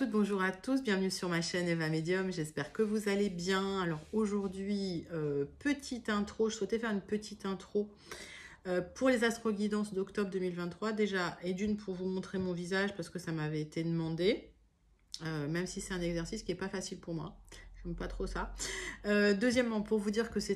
toutes, bonjour à tous, bienvenue sur ma chaîne Eva Medium, j'espère que vous allez bien. Alors aujourd'hui, petite intro, je souhaitais faire une petite intro pour les astro-guidances d'octobre 2023 déjà, et d'une pour vous montrer mon visage parce que ça m'avait été demandé, même si c'est un exercice qui n'est pas facile pour moi. J'aime pas trop ça. Deuxièmement, pour vous dire que ce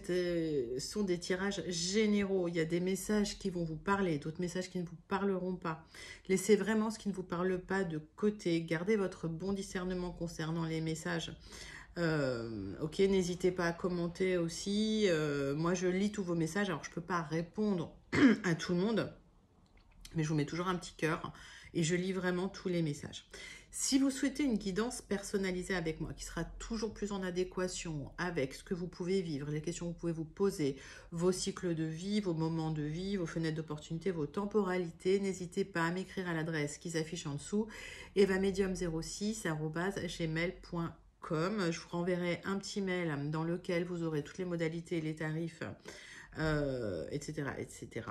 sont des tirages généraux. Il y a des messages qui vont vous parler, d'autres messages qui ne vous parleront pas. Laissez vraiment ce qui ne vous parle pas de côté. Gardez votre bon discernement concernant les messages. Ok, n'hésitez pas à commenter aussi. Moi, je lis tous vos messages. Alors, je ne peux pas répondre à tout le monde, mais je vous mets toujours un petit cœur et je lis vraiment tous les messages. Si vous souhaitez une guidance personnalisée avec moi, qui sera toujours plus en adéquation avec ce que vous pouvez vivre, les questions que vous pouvez vous poser, vos cycles de vie, vos moments de vie, vos fenêtres d'opportunité, vos temporalités, n'hésitez pas à m'écrire à l'adresse qui s'affiche en dessous, evamedium06@gmail.com. Je vous renverrai un petit mail dans lequel vous aurez toutes les modalités, les tarifs, etc., etc.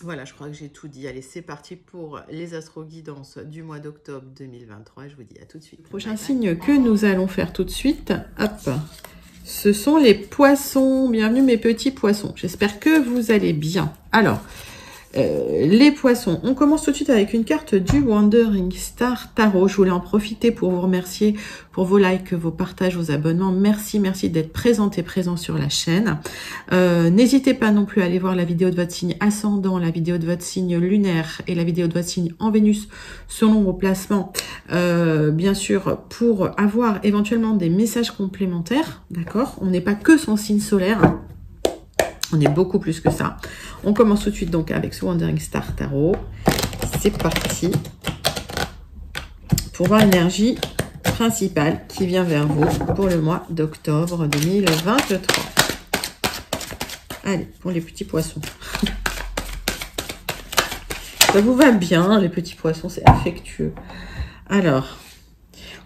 Voilà, je crois que j'ai tout dit. Allez, c'est parti pour les astro-guidances du mois d'octobre 2023. Je vous dis à tout de suite. Prochain signe que nous allons faire tout de suite, hop, ce sont les poissons. Bienvenue mes petits poissons. J'espère que vous allez bien. Alors, les poissons, on commence tout de suite avec une carte du Wandering Star Tarot. Je voulais en profiter pour vous remercier pour vos likes, vos partages, vos abonnements. Merci d'être présent sur la chaîne. N'hésitez pas non plus à aller voir la vidéo de votre signe ascendant, la vidéo de votre signe lunaire et la vidéo de votre signe en Vénus selon vos placements. Bien sûr, pour avoir éventuellement des messages complémentaires, d'accord? On n'est pas que son signe solaire. On est beaucoup plus que ça. On commence tout de suite donc avec ce Wandering Star Tarot. C'est parti pour voir l'énergie principale qui vient vers vous pour le mois d'octobre 2023. Allez, pour les petits poissons. Ça vous va bien, les petits poissons, c'est affectueux. Alors...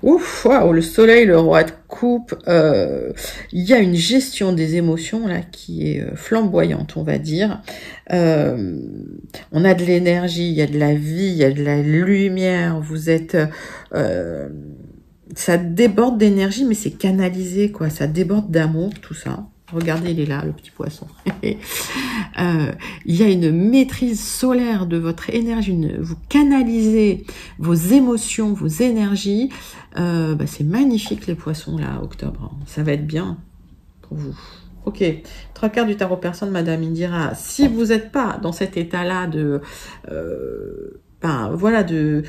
Ouf, waouh, le soleil, le roi de coupe, il y a une gestion des émotions là qui est flamboyante, on va dire. On a de l'énergie, il y a de la vie, il y a de la lumière, vous êtes... ça déborde d'énergie, mais c'est canalisé, quoi. Ça déborde d'amour, tout ça. Regardez, il est là, le petit poisson. Il y a une maîtrise solaire de votre énergie. Vous canalisez vos émotions, vos énergies. C'est magnifique, les poissons, là, octobre. Ça va être bien pour vous. Ok, 3/4 du tarot personne, Madame Indira. Si vous n'êtes pas dans cet état-là de... voilà, de...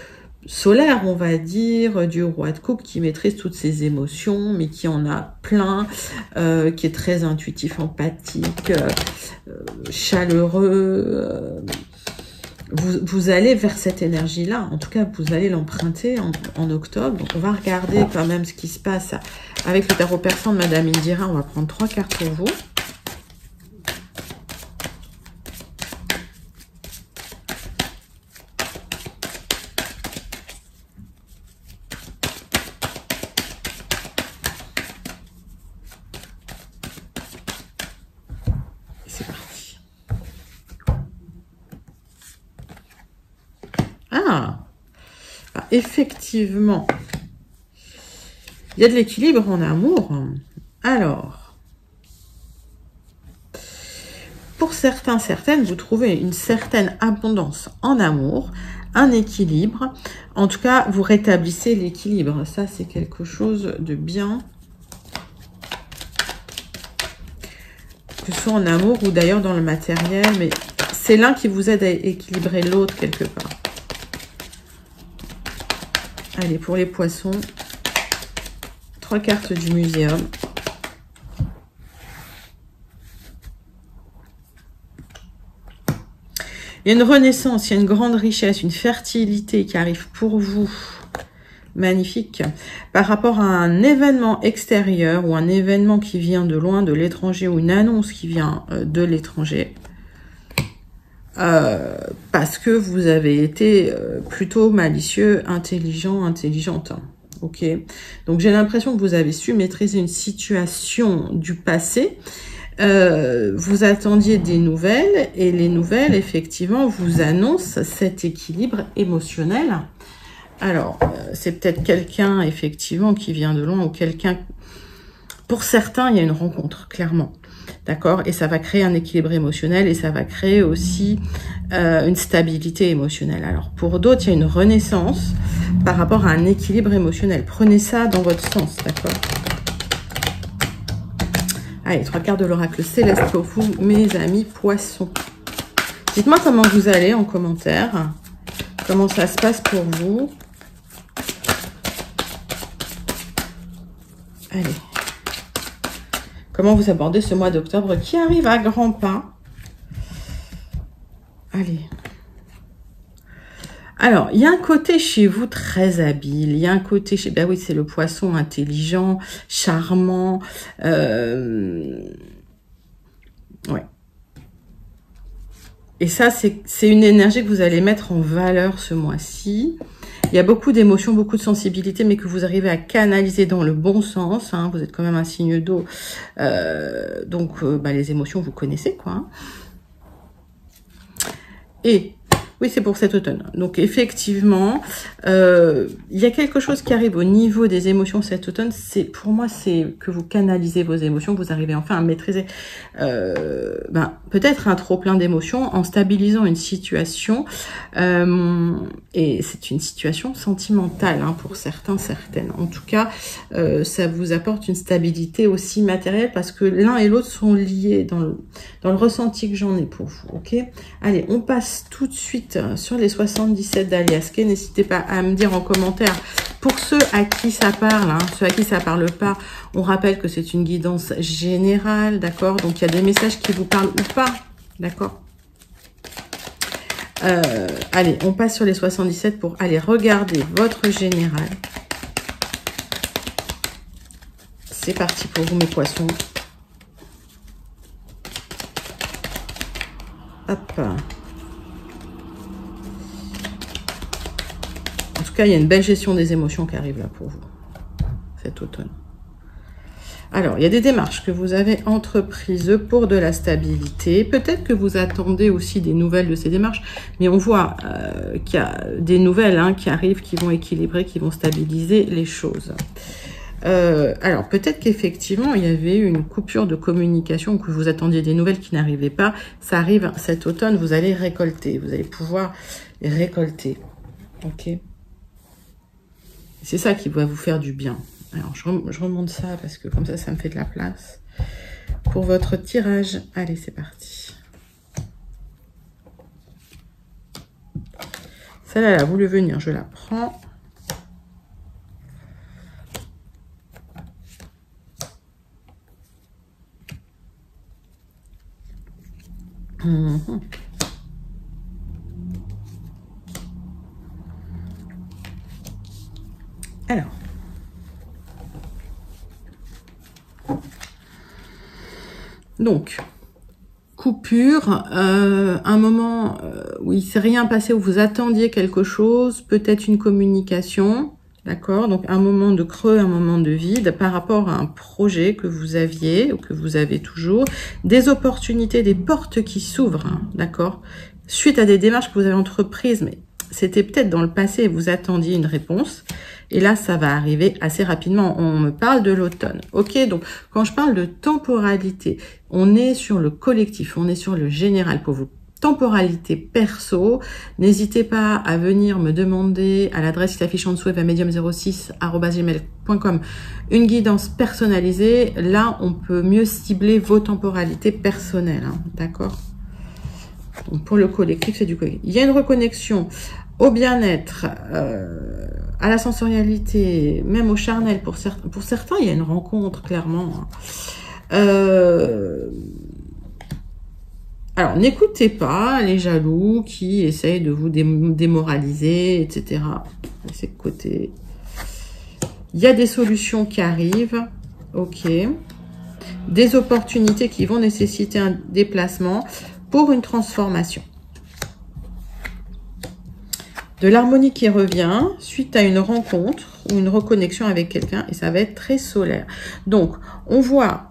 solaire, on va dire, du roi de coupe qui maîtrise toutes ses émotions, mais qui en a plein, qui est très intuitif, empathique, chaleureux. Vous allez vers cette énergie-là. En tout cas, vous allez l'emprunter en octobre. Donc, on va regarder quand même ce qui se passe avec le tarot persan de Madame Indira. On va prendre 3 cartes pour vous. C'est parti. Effectivement, il y a de l'équilibre en amour. Alors, pour certains, certaines, vous trouvez une certaine abondance en amour, un équilibre. En tout cas, vous rétablissez l'équilibre. Ça, c'est quelque chose de bien. Que ce soit en amour ou d'ailleurs dans le matériel, mais c'est l'un qui vous aide à équilibrer l'autre quelque part. Allez, pour les poissons, 3 cartes du muséum. Il y a une renaissance, il y a une grande richesse, une fertilité qui arrive pour vous. Magnifique. Par rapport à un événement extérieur ou un événement qui vient de loin, de l'étranger, ou une annonce qui vient de l'étranger. Parce que vous avez été plutôt malicieux, intelligent, intelligente. Ok. Donc j'ai l'impression que vous avez su maîtriser une situation du passé. Vous attendiez des nouvelles et les nouvelles effectivement vous annoncent cet équilibre émotionnel Alors, c'est peut-être quelqu'un, effectivement, qui vient de loin ou quelqu'un... Pour certains, il y a une rencontre, clairement. D'accord? Et ça va créer un équilibre émotionnel et ça va créer aussi une stabilité émotionnelle. Alors, pour d'autres, il y a une renaissance par rapport à un équilibre émotionnel. Prenez ça dans votre sens, d'accord? Allez, 3 quarts de l'oracle céleste pour vous, mes amis poissons. Dites-moi comment vous allez en commentaire. Comment ça se passe pour vous? Allez. Comment vous abordez ce mois d'octobre qui arrive à grands pas? Allez. Alors, il y a un côté chez vous très habile. Il y a un côté chez... Ben oui, c'est le poisson intelligent, charmant. Ouais. Et ça, c'est une énergie que vous allez mettre en valeur ce mois-ci. Il y a beaucoup d'émotions, beaucoup de sensibilité, mais que vous arrivez à canaliser dans le bon sens. Hein. Vous êtes quand même un signe d'eau. Donc, les émotions, vous connaissez, quoi. Hein. Et... oui, c'est pour cet automne. Donc, effectivement, il y a quelque chose qui arrive au niveau des émotions cet automne. Pour moi, c'est que vous canalisez vos émotions, que vous arrivez enfin à maîtriser peut-être un trop-plein d'émotions en stabilisant une situation. Et c'est une situation sentimentale hein, pour certains, certaines. En tout cas, ça vous apporte une stabilité aussi matérielle parce que l'un et l'autre sont liés dans le ressenti que j'en ai pour vous. Ok? Allez, on passe tout de suite sur les 77 d'Aliaske. N'hésitez pas à me dire en commentaire pour ceux à qui ça parle, hein, ceux à qui ça parle pas. On rappelle que c'est une guidance générale, d'accord? Donc il y a des messages qui vous parlent ou pas, d'accord? Allez, on passe sur les 77 pour aller regarder votre général. C'est parti pour vous mes poissons. Hop. En tout cas, il y a une belle gestion des émotions qui arrive là pour vous, cet automne. Alors, il y a des démarches que vous avez entreprises pour de la stabilité. Peut-être que vous attendez aussi des nouvelles de ces démarches, mais on voit qu'il y a des nouvelles hein, qui arrivent, qui vont équilibrer, qui vont stabiliser les choses. Alors, peut-être qu'effectivement, il y avait une coupure de communication, que vous attendiez des nouvelles qui n'arrivaient pas. Ça arrive cet automne, vous allez récolter. Vous allez pouvoir récolter. Ok? C'est ça qui va vous faire du bien. Alors, je remonte ça parce que comme ça, ça me fait de la place. Pour votre tirage, allez, c'est parti. Celle-là, elle a voulu venir, je la prends. Alors. Donc, coupure, un moment où il ne s'est rien passé, où vous attendiez quelque chose, peut-être une communication, d'accord? Donc, un moment de creux, un moment de vide par rapport à un projet que vous aviez ou que vous avez toujours, des opportunités, des portes qui s'ouvrent, hein, d'accord? Suite à des démarches que vous avez entreprises, mais c'était peut-être dans le passé et vous attendiez une réponse. Et là, ça va arriver assez rapidement. On me parle de l'automne. Ok, donc quand je parle de temporalité, on est sur le collectif, on est sur le général pour vous. Temporalité perso, n'hésitez pas à venir me demander à l'adresse qui s'affiche en dessous, evamedium06@gmail.com, une guidance personnalisée. Là, on peut mieux cibler vos temporalités personnelles, hein, d'accord? Donc pour le collectif, c'est du collectif. Il y a une reconnexion au bien-être, à la sensorialité, même au charnel. Pour certains, il y a une rencontre, clairement. Alors, n'écoutez pas les jaloux qui essayent de vous démoraliser, etc. Laissez de côté. Il y a des solutions qui arrivent. Ok. Des opportunités qui vont nécessiter un déplacement pour une transformation. De l'harmonie qui revient suite à une rencontre ou une reconnexion avec quelqu'un et ça va être très solaire. Donc, on voit,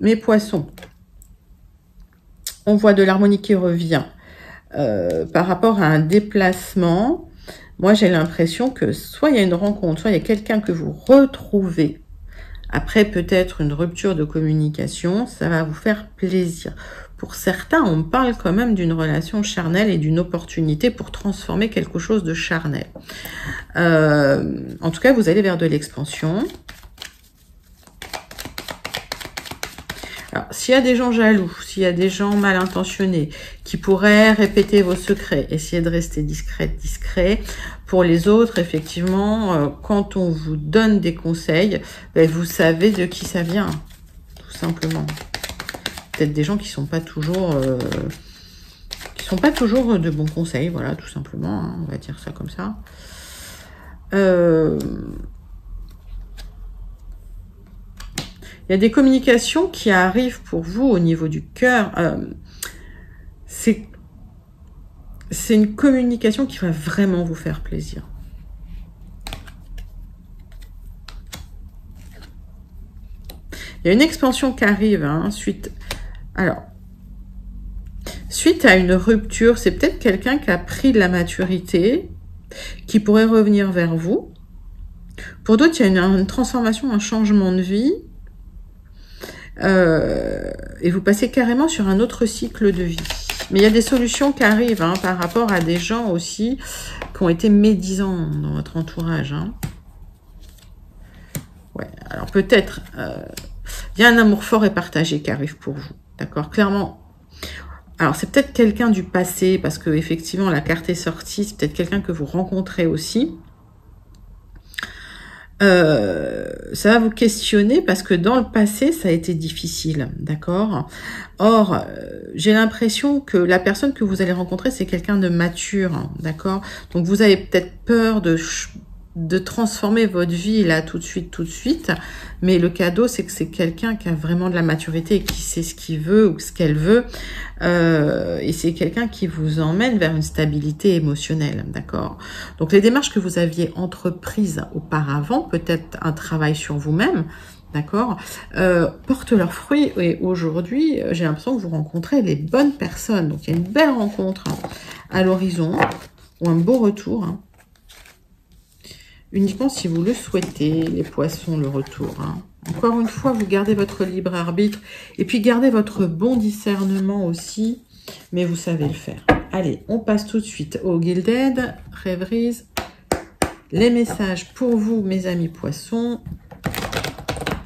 mes poissons, on voit de l'harmonie qui revient par rapport à un déplacement. moi j'ai l'impression que soit il y a une rencontre, soit il y a quelqu'un que vous retrouvez. Après peut-être une rupture de communication, ça va vous faire plaisir. Pour certains, on parle quand même d'une relation charnelle et d'une opportunité pour transformer quelque chose de charnel. En tout cas, vous allez vers de l'expansion. Alors, s'il y a des gens jaloux, s'il y a des gens mal intentionnés qui pourraient répéter vos secrets, essayez de rester discret. Pour les autres, effectivement, quand on vous donne des conseils, ben, vous savez de qui ça vient, tout simplement. Peut-être des gens qui sont pas toujours de bons conseils, voilà, tout simplement, hein, on va dire ça comme ça. Il y a des communications qui arrivent pour vous au niveau du cœur. C'est une communication qui va vraiment vous faire plaisir. Il y a une expansion qui arrive, hein, suite à une rupture. C'est peut-être quelqu'un qui a pris de la maturité, qui pourrait revenir vers vous. Pour d'autres, il y a une transformation, un changement de vie. Et vous passez carrément sur un autre cycle de vie. Mais il y a des solutions qui arrivent, hein, par rapport à des gens aussi qui ont été médisants dans votre entourage. Hein. Ouais, alors peut-être, il y a un amour fort et partagé qui arrive pour vous. D'accord, clairement. Alors c'est peut-être quelqu'un du passé, parce que effectivement la carte est sortie, c'est peut-être quelqu'un que vous rencontrez aussi. Ça va vous questionner parce que dans le passé, ça a été difficile, d'accord? Or, j'ai l'impression que la personne que vous allez rencontrer, c'est quelqu'un de mature, d'accord? Donc, vous avez peut-être peur de transformer votre vie là tout de suite, mais le cadeau, c'est que c'est quelqu'un qui a vraiment de la maturité et qui sait ce qu'il veut ou ce qu'elle veut, et c'est quelqu'un qui vous emmène vers une stabilité émotionnelle, d'accord? Donc les démarches que vous aviez entreprises auparavant, peut-être un travail sur vous-même, d'accord, portent leurs fruits, et aujourd'hui, j'ai l'impression que vous rencontrez les bonnes personnes. Donc il y a une belle rencontre, hein, à l'horizon, ou un beau retour, hein. Uniquement si vous le souhaitez, les poissons, le retour. Hein. Encore une fois, vous gardez votre libre arbitre. Et puis, gardez votre bon discernement aussi. Mais vous savez le faire. Allez, on passe tout de suite au Gilded, Rêveries. Les messages pour vous, mes amis poissons.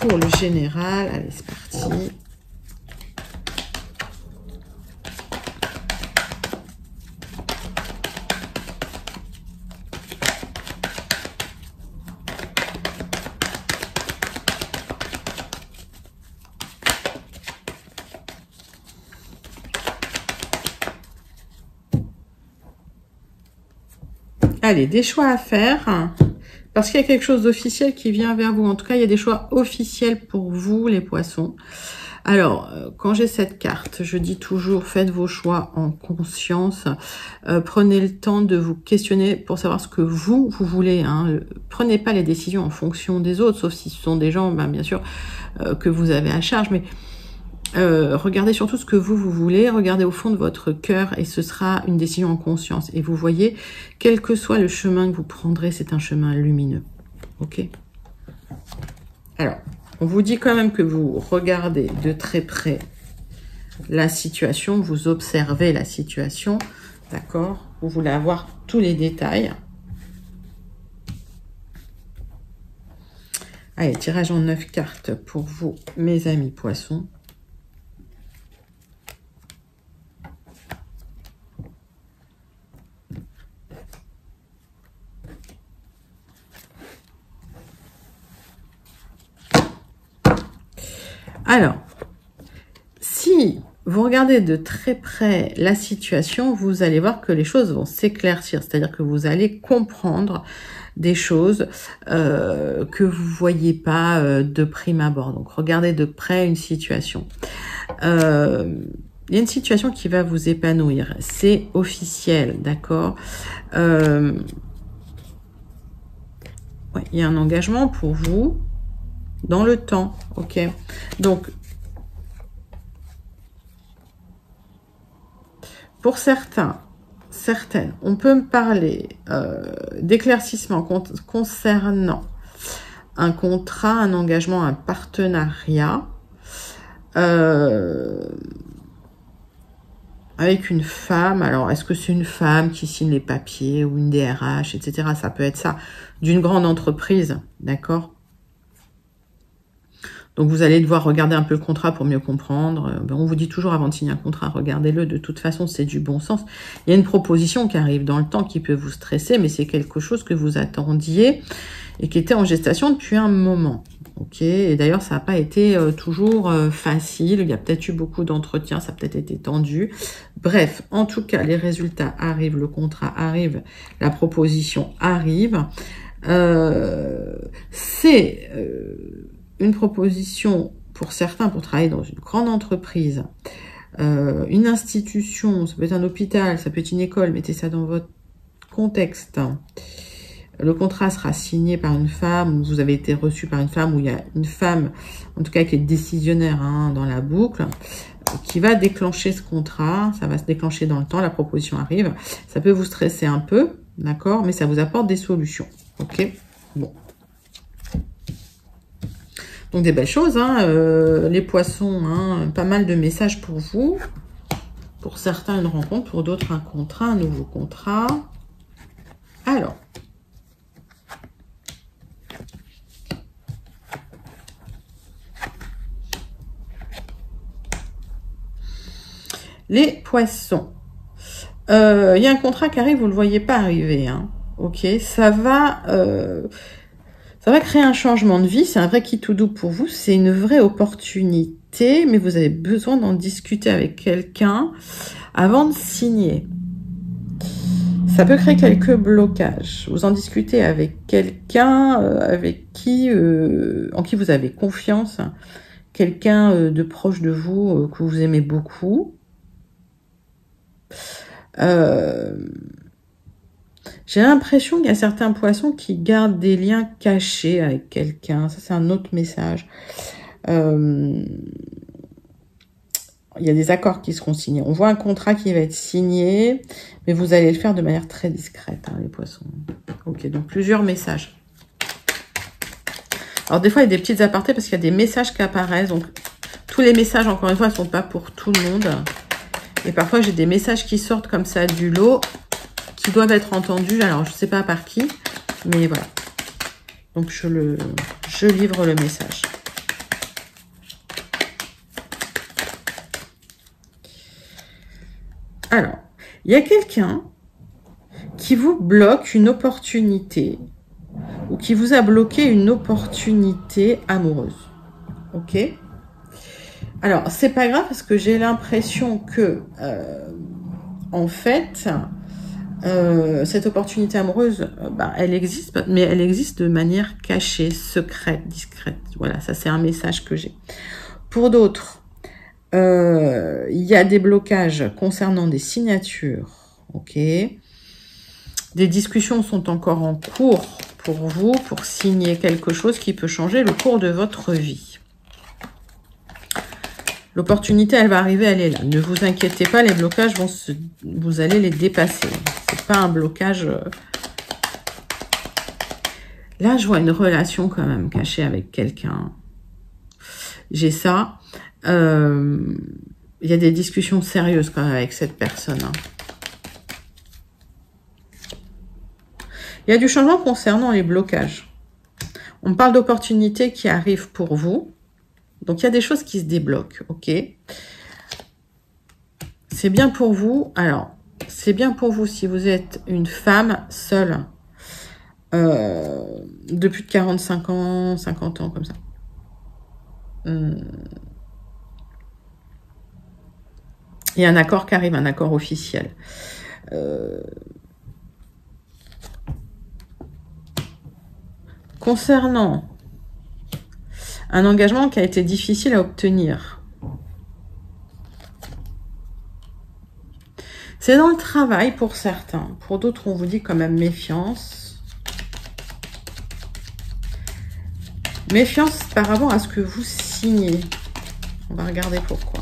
Pour le général. Allez, c'est parti. Allez, des choix à faire, parce qu'il y a quelque chose d'officiel qui vient vers vous. En tout cas, il y a des choix officiels pour vous, les poissons. Alors, quand j'ai cette carte, je dis toujours, faites vos choix en conscience. Prenez le temps de vous questionner pour savoir ce que vous voulez. Hein. Prenez pas les décisions en fonction des autres, sauf si ce sont des gens, bien sûr, que vous avez à charge. Mais regardez surtout ce que vous voulez, regardez au fond de votre cœur et ce sera une décision en conscience. Et vous voyez, quel que soit le chemin que vous prendrez, c'est un chemin lumineux. Ok? Alors, on vous dit quand même que vous regardez de très près la situation, vous observez la situation, d'accord? Vous voulez avoir tous les détails. Allez, tirage en 9 cartes pour vous, mes amis poissons. Alors, si vous regardez de très près la situation, vous allez voir que les choses vont s'éclaircir. C'est-à-dire que vous allez comprendre des choses que vous ne voyez pas de prime abord. Donc, regardez de près une situation. Il y a une situation qui va vous épanouir. C'est officiel, d'accord? Ouais, il y a un engagement pour vous dans le temps, ok? Donc, pour certains, certaines. On peut me parler d'éclaircissement concernant un contrat, un engagement, un partenariat avec une femme. Alors, est-ce que c'est une femme qui signe les papiers ou une DRH, etc. Ça peut être ça, d'une grande entreprise, d'accord? Donc, vous allez devoir regarder un peu le contrat pour mieux comprendre. On vous dit toujours avant de signer un contrat, regardez-le. De toute façon, c'est du bon sens. Il y a une proposition qui arrive dans le temps qui peut vous stresser, mais c'est quelque chose que vous attendiez et qui était en gestation depuis un moment. Ok, et d'ailleurs, ça n'a pas été toujours facile. Il y a peut-être eu beaucoup d'entretiens, ça a peut-être été tendu. Bref, en tout cas, les résultats arrivent, le contrat arrive, la proposition arrive. C'est une proposition pour certains pour travailler dans une grande entreprise, une institution, ça peut être un hôpital, ça peut être une école, mettez ça dans votre contexte. Le contrat sera signé par une femme, ou vous avez été reçu par une femme, ou il y a une femme, en tout cas qui est décisionnaire dans la boucle, qui va déclencher ce contrat. Ça va se déclencher dans le temps, la proposition arrive. Ça peut vous stresser un peu, d'accord, mais ça vous apporte des solutions. Ok, bon. Donc des belles choses, les poissons, pas mal de messages pour vous. Pour certains, une rencontre, pour d'autres, un contrat, un nouveau contrat. Alors, les poissons. Il y a un contrat qui arrive, vous ne le voyez pas arriver. Ok, ça va créer un changement de vie. C'est un vrai qui tout doux pour vous. C'est une vraie opportunité, mais vous avez besoin d'en discuter avec quelqu'un avant de signer. Ça peut créer quelques blocages. Vous en discutez avec quelqu'un en qui vous avez confiance, quelqu'un de proche de vous que vous aimez beaucoup. J'ai l'impression qu'il y a certains poissons qui gardent des liens cachés avec quelqu'un. Ça, c'est un autre message. Il y a des accords qui seront signés. On voit un contrat qui va être signé, mais vous allez le faire de manière très discrète, les poissons. Ok, donc plusieurs messages. Alors, des fois, il y a des petites apartés parce qu'il y a des messages qui apparaissent. Donc, tous les messages, encore une fois, ne sont pas pour tout le monde. Et parfois, j'ai des messages qui sortent comme ça du lot, qui doivent être entendus. Alors, je ne sais pas par qui, mais voilà. Donc, je livre le message. Alors, il y a quelqu'un qui vous bloque une opportunité ou qui vous a bloqué une opportunité amoureuse. Ok ? Alors, c'est pas grave parce que j'ai l'impression que, en fait, cette opportunité amoureuse, elle existe, mais elle existe de manière cachée, secrète, discrète. Voilà, ça c'est un message que j'ai. Pour d'autres, il y a des blocages concernant des signatures, ok. Des discussions sont encore en cours pour vous, pour signer quelque chose qui peut changer le cours de votre vie. L'opportunité, elle va arriver, elle est là. Ne vous inquiétez pas, les blocages vous allez les dépasser. C'est pas un blocage. Là, je vois une relation quand même cachée avec quelqu'un. J'ai ça. Il y a des discussions sérieuses quand même avec cette personne. Il y a du changement concernant les blocages. On parle d'opportunités qui arrivent pour vous. Donc, il y a des choses qui se débloquent, ok? C'est bien pour vous. Alors, c'est bien pour vous si vous êtes une femme seule de plus de 45 ans, 50 ans, comme ça. Il y a un accord qui arrive, un accord officiel. Concernant un engagement qui a été difficile à obtenir. C'est dans le travail pour certains. Pour d'autres, on vous dit quand même méfiance. Méfiance par rapport à ce que vous signez. On va regarder pourquoi.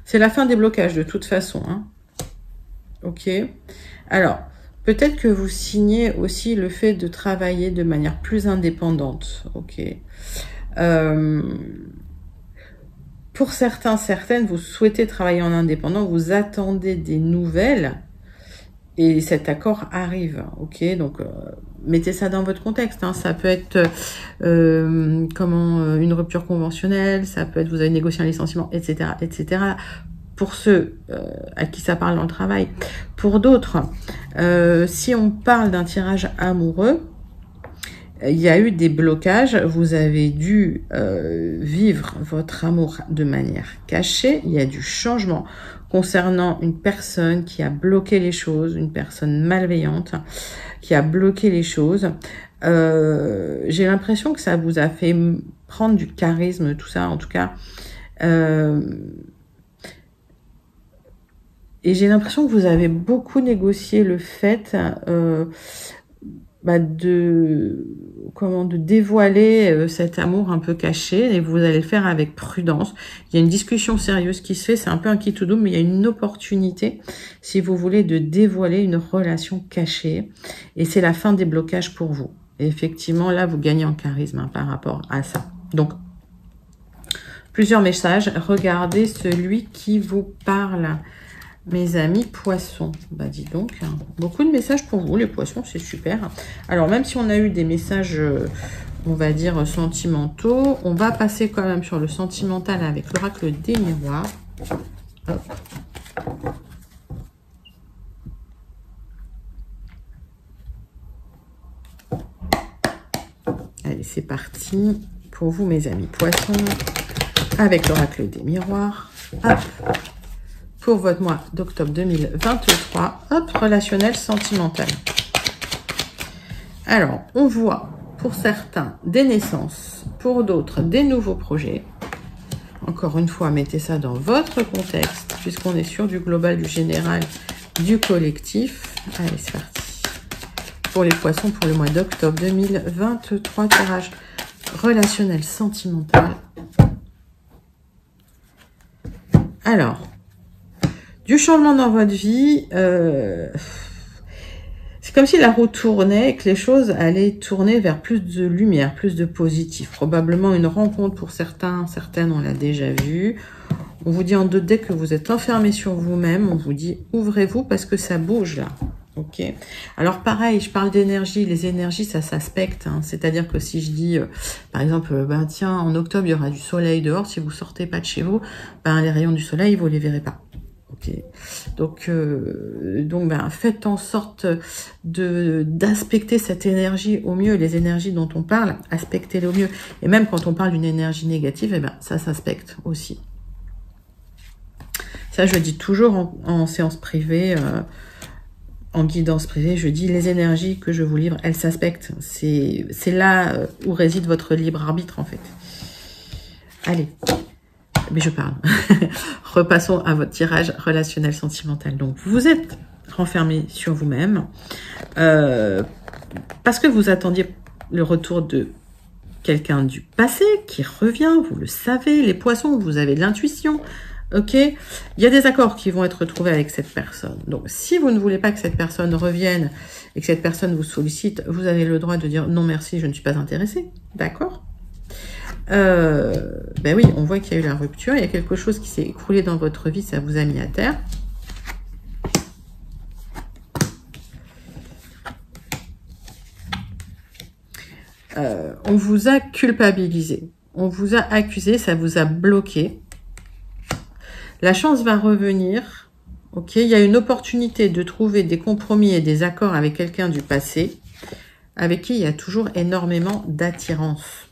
C'est la fin des blocages de toute façon. Hein. Ok. Alors, peut-être que vous signez aussi le fait de travailler de manière plus indépendante. Ok. Pour certains, certaines, vous souhaitez travailler en indépendant, vous attendez des nouvelles et cet accord arrive. Ok. Donc, mettez ça dans votre contexte. Hein. Ça peut être une rupture conventionnelle, ça peut être vous avez négocié un licenciement, etc., etc. Pour ceux à qui ça parle dans le travail. Pour d'autres, si on parle d'un tirage amoureux, il y a eu des blocages, vous avez dû vivre votre amour de manière cachée, il y a du changement concernant une personne qui a bloqué les choses, une personne malveillante qui a bloqué les choses. J'ai l'impression que ça vous a fait prendre du charisme, tout ça, en tout cas. Et j'ai l'impression que vous avez beaucoup négocié le fait de dévoiler cet amour un peu caché, et vous allez le faire avec prudence. Il y a une discussion sérieuse qui se fait, c'est un peu un qui tout double, mais il y a une opportunité, si vous voulez, de dévoiler une relation cachée, et c'est la fin des blocages pour vous. Et effectivement, là, vous gagnez en charisme hein, par rapport à ça. Donc, plusieurs messages. Regardez celui qui vous parle. Mes amis poissons, bah dis donc, hein. Beaucoup de messages pour vous, les poissons, c'est super. Alors, même si on a eu des messages, on va dire, sentimentaux, on va passer quand même sur le sentimental avec l'oracle des miroirs. Hop. Allez, c'est parti pour vous, mes amis poissons, avec l'oracle des miroirs. Hop. Pour votre mois d'octobre 2023, hop, relationnel sentimental. Alors, on voit pour certains des naissances, pour d'autres des nouveaux projets. Encore une fois, mettez ça dans votre contexte, puisqu'on est sur du global, du général, du collectif. Allez, c'est parti. Pour les poissons, pour le mois d'octobre 2023, tirage relationnel sentimental. Alors, du changement dans votre vie, c'est comme si la roue tournait et que les choses allaient tourner vers plus de lumière, plus de positif. Probablement une rencontre pour certains, certaines, on l'a déjà vu. On vous dit en deux decks que vous êtes enfermé sur vous-même. On vous dit ouvrez-vous parce que ça bouge là. Ok. Alors pareil, je parle d'énergie. Les énergies, ça s'aspecte. Hein. C'est-à-dire que si je dis, par exemple, tiens, en octobre, il y aura du soleil dehors. Si vous sortez pas de chez vous, les rayons du soleil, vous les verrez pas. Okay. Donc faites en sorte d'aspecter cette énergie au mieux. Les énergies dont on parle, aspectez-les au mieux. Et même quand on parle d'une énergie négative, ça s'aspecte aussi. Ça, je dis toujours en séance privée, en guidance privée, je dis les énergies que je vous livre, elles s'aspectent. C'est là où réside votre libre arbitre, en fait. Allez. Mais je parle. Repassons à votre tirage relationnel sentimental. Donc, vous êtes renfermé sur vous-même parce que vous attendiez le retour de quelqu'un du passé qui revient. Vous le savez, les poissons, vous avez de l'intuition. Ok, il y a des accords qui vont être trouvés avec cette personne. Donc, si vous ne voulez pas que cette personne revienne et que cette personne vous sollicite, vous avez le droit de dire non merci, je ne suis pas intéressé. D'accord ? Oui, on voit qu'il y a eu la rupture, il y a quelque chose qui s'est écroulé dans votre vie, ça vous a mis à terre. On vous a culpabilisé, on vous a accusé, ça vous a bloqué. La chance va revenir, ok, il y a une opportunité de trouver des compromis et des accords avec quelqu'un du passé, avec qui il y a toujours énormément d'attirance.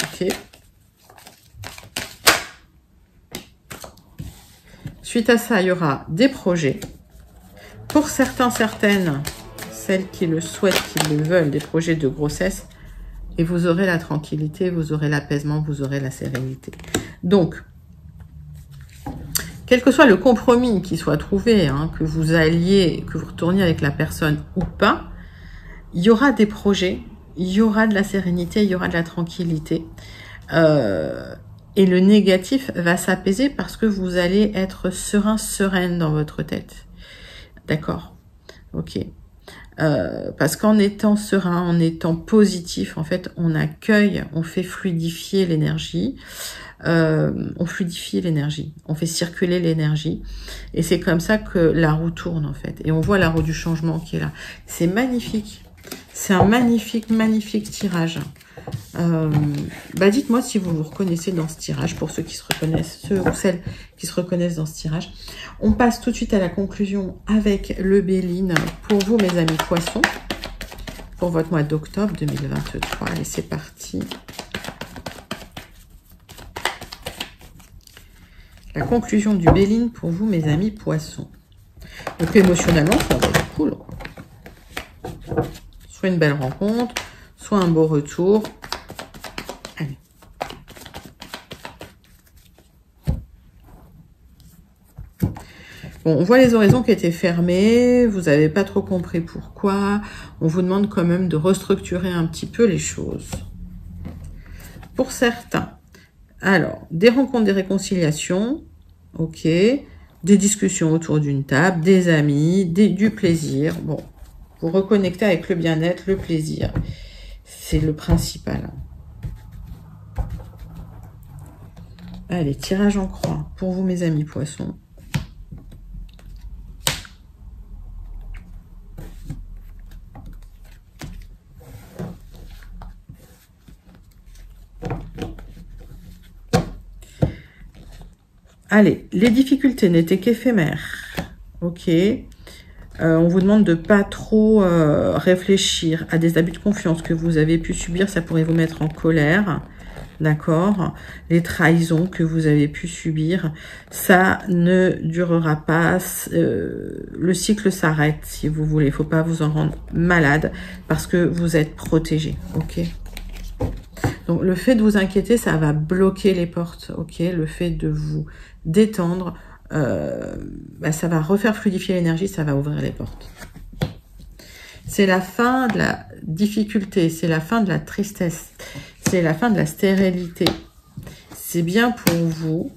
Ok. Suite à ça, il y aura des projets. Pour certains, certaines, celles qui le souhaitent, qui le veulent, des projets de grossesse. Et vous aurez la tranquillité, vous aurez l'apaisement, vous aurez la sérénité. Donc, quel que soit le compromis qui soit trouvé, hein, que vous alliez, que vous retourniez avec la personne ou pas, il y aura des projets, il y aura de la sérénité, il y aura de la tranquillité. Et le négatif va s'apaiser parce que vous allez être serein, sereine dans votre tête. D'accord? Ok. Parce qu'en étant serein, en étant positif, en fait, on accueille, on fait fluidifier l'énergie. On fluidifie l'énergie, on fait circuler l'énergie. Et c'est comme ça que la roue tourne, en fait. Et on voit la roue du changement qui est là. C'est magnifique. C'est un magnifique, magnifique tirage. Dites-moi si vous vous reconnaissez dans ce tirage, pour ceux qui se reconnaissent, ceux ou celles qui se reconnaissent dans ce tirage. On passe tout de suite à la conclusion avec le Béline pour vous, mes amis poissons, pour votre mois d'octobre 2023. Allez, c'est parti. La conclusion du Béline pour vous, mes amis poissons. Donc émotionnellement, ça va être cool, quoi. Soit une belle rencontre, soit un beau retour. Allez. Bon, on voit les horizons qui étaient fermés, vous n'avez pas trop compris pourquoi. On vous demande quand même de restructurer un petit peu les choses. Pour certains, alors, des rencontres, des réconciliations, ok, des discussions autour d'une table, des amis, du plaisir. Bon, vous reconnectez avec le bien-être, le plaisir. C'est le principal. Allez, tirage en croix pour vous, mes amis poissons. Allez, les difficultés n'étaient qu'éphémères. Ok. On vous demande de pas trop réfléchir à des abus de confiance que vous avez pu subir. Ça pourrait vous mettre en colère. D'accord? Les trahisons que vous avez pu subir, ça ne durera pas. Le cycle s'arrête, si vous voulez. Il ne faut pas vous en rendre malade parce que vous êtes protégé. Ok? Donc, le fait de vous inquiéter, ça va bloquer les portes. Ok? Le fait de vous détendre, ça va refaire fluidifier l'énergie, ça va ouvrir les portes. C'est la fin de la difficulté, c'est la fin de la tristesse, c'est la fin de la stérilité. C'est bien pour vous.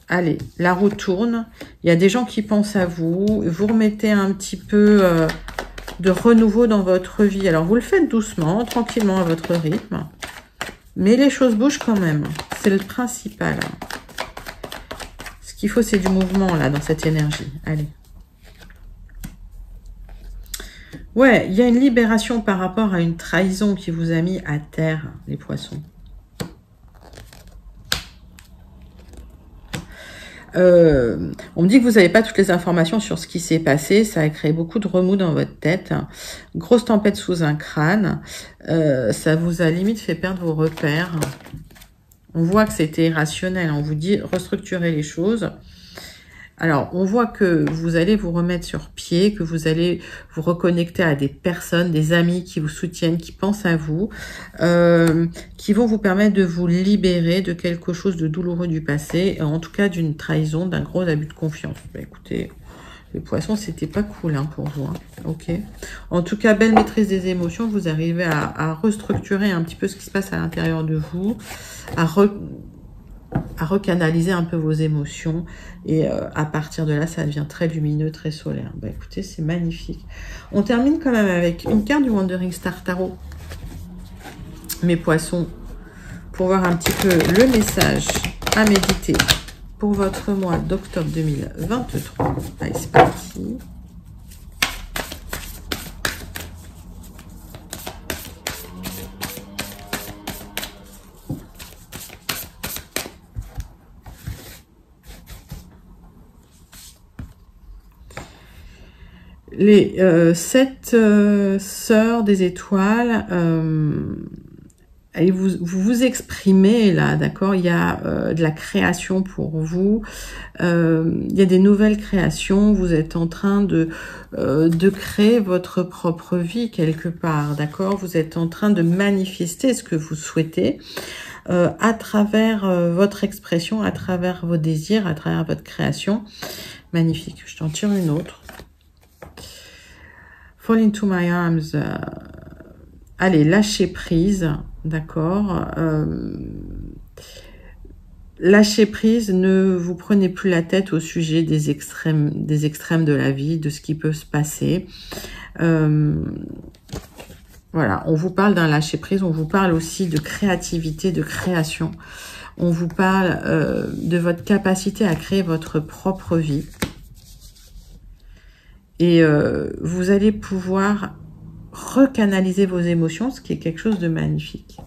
Allez, la roue tourne. Il y a des gens qui pensent à vous. Vous remettez un petit peu de renouveau dans votre vie. Alors, vous le faites doucement, tranquillement à votre rythme. Mais les choses bougent quand même. C'est le principal. Ce qu'il faut, c'est du mouvement, là, dans cette énergie. Allez. Ouais, il y a une libération par rapport à une trahison qui vous a mis à terre, les poissons. On me dit que vous n'avez pas toutes les informations sur ce qui s'est passé. Ça a créé beaucoup de remous dans votre tête. Grosse tempête sous un crâne. Ça vous a limite fait perdre vos repères. On voit que c'était irrationnel. On vous dit restructurer les choses. Alors, on voit que vous allez vous remettre sur pied, que vous allez vous reconnecter à des personnes, des amis qui vous soutiennent, qui pensent à vous, qui vont vous permettre de vous libérer de quelque chose de douloureux du passé, en tout cas d'une trahison, d'un gros abus de confiance. Écoutez, les poissons, c'était pas cool pour vous. Ok. En tout cas, belle maîtrise des émotions. Vous arrivez à restructurer un petit peu ce qui se passe à l'intérieur de vous, à recanaliser un peu vos émotions et à partir de là, ça devient très lumineux, très solaire. Écoutez, c'est magnifique. On termine quand même avec une carte du Wandering Star Tarot, mes poissons, pour voir un petit peu le message à méditer pour votre mois d'octobre 2023. Allez, c'est parti. Les 7 sœurs des étoiles, et vous exprimez là, d'accord? Il y a de la création pour vous, il y a des nouvelles créations, vous êtes en train de créer votre propre vie quelque part, d'accord? Vous êtes en train de manifester ce que vous souhaitez à travers votre expression, à travers vos désirs, à travers votre création. Magnifique, je t'en tire une autre. Fall into my arms. Allez, lâcher prise, d'accord. lâchez prise, ne vous prenez plus la tête au sujet des extrêmes de la vie, de ce qui peut se passer. Voilà, on vous parle d'un lâcher prise, on vous parle aussi de créativité, de création. On vous parle de votre capacité à créer votre propre vie. Et vous allez pouvoir recanaliser vos émotions, ce qui est quelque chose de magnifique.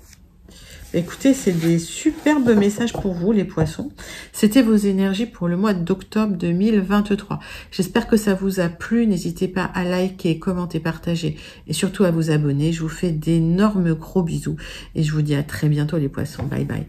Écoutez, c'est des superbes messages pour vous, les poissons. C'était vos énergies pour le mois d'octobre 2023. J'espère que ça vous a plu. N'hésitez pas à liker, commenter, partager et surtout à vous abonner. Je vous fais d'énormes gros bisous et je vous dis à très bientôt, les poissons. Bye bye.